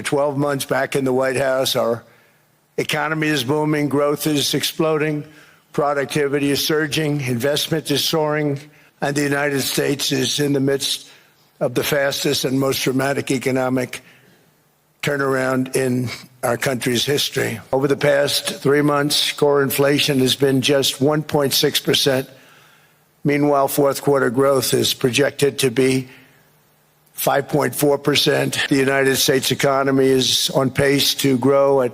12 months back in the White House, our economy is booming, growth is exploding, productivity is surging, investment is soaring, and the United States is in the midst of the fastest and most dramatic economic turnaround in our country's history. Over the past 3 months, core inflation has been just 1.6%. Meanwhile, fourth quarter growth is projected to be 5.4%. The United States economy is on pace to grow at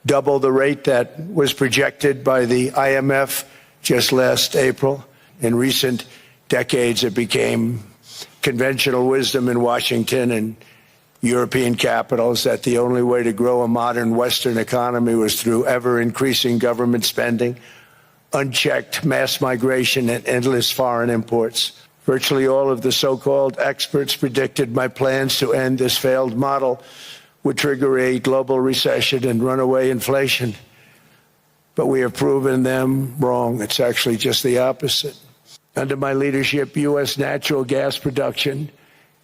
double the rate that was projected by the IMF just last April. In recent decades, it became conventional wisdom in Washington and European capitals that the only way to grow a modern Western economy was through ever-increasing government spending, unchecked mass migration, and endless foreign imports. Virtually all of the so-called experts predicted my plans to end this failed model would trigger a global recession and runaway inflation. But we have proven them wrong. It's actually just the opposite. Under my leadership, U.S. natural gas production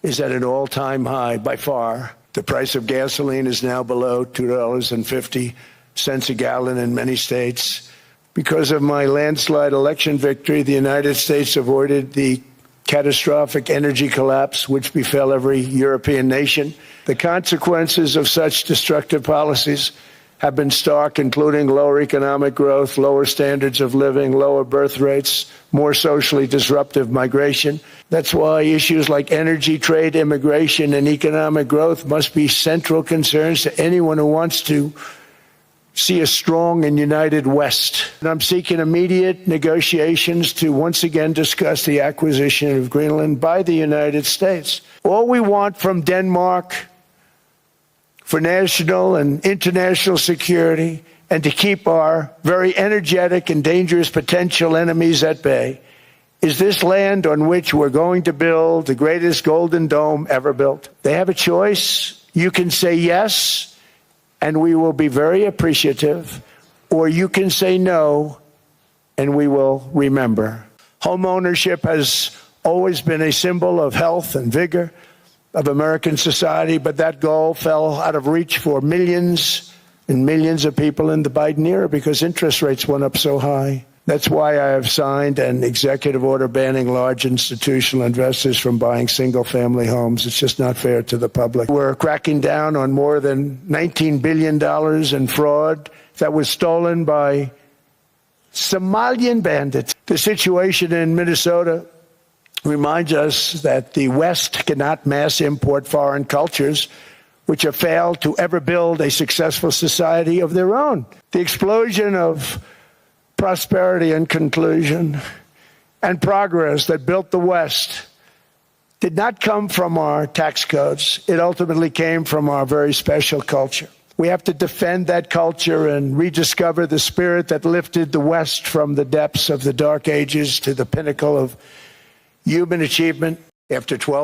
is at an all-time high by far. The price of gasoline is now below $2.50 a gallon in many states. Because of my landslide election victory, the United States avoided the catastrophic energy collapse which befell every European nation. The consequences of such destructive policies have been stark, including lower economic growth, lower standards of living, lower birth rates, more socially disruptive migration. That's why issues like energy, trade, immigration, and economic growth must be central concerns to anyone who wants to see a strong and united West. And I'm seeking immediate negotiations to once again discuss the acquisition of Greenland by the United States. All we want from Denmark for national and international security and to keep our very energetic and dangerous potential enemies at bay is this land on which we're going to build the greatest golden dome ever built. They have a choice. You can say yes, and we will be very appreciative, or you can say no, and we will remember. Home ownership has always been a symbol of health and vigor of American society, but that goal fell out of reach for millions and millions of people in the Biden era because interest rates went up so high. That's why I have signed an executive order banning large institutional investors from buying single-family homes. It's just not fair to the public. We're cracking down on more than $19 billion in fraud that was stolen by Somalian bandits. The situation in Minnesota reminds us that the West cannot mass import foreign cultures which have failed to ever build a successful society of their own. The explosion of prosperity and conclusion and progress that built the West did not come from our tax codes. It ultimately came from our very special culture. We have to defend that culture and rediscover the spirit that lifted the West from the depths of the Dark Ages to the pinnacle of human achievement. After 12